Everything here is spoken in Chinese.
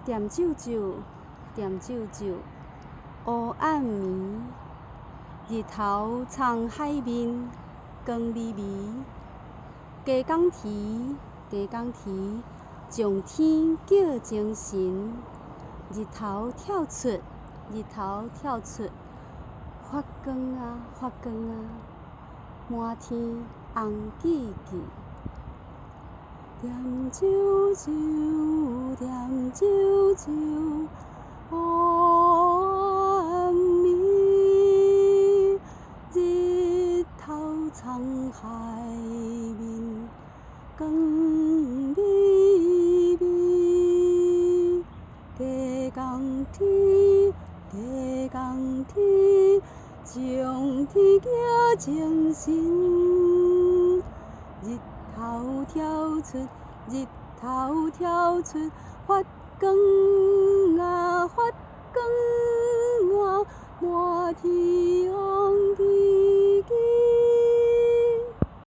点睭睭，点睭睭，黑暗暝，日头藏海面，光微微。加工啼，加工啼，上天叫精神。日头跳出，日头跳出，发光啊，发光啊，满天红记记。点睭睭，点睭睭，黑暗暝，日头藏海面，光微微。加工啼，加工啼，上天叫精神。日头跳出，日头跳出，发光啊，发光啊，满天。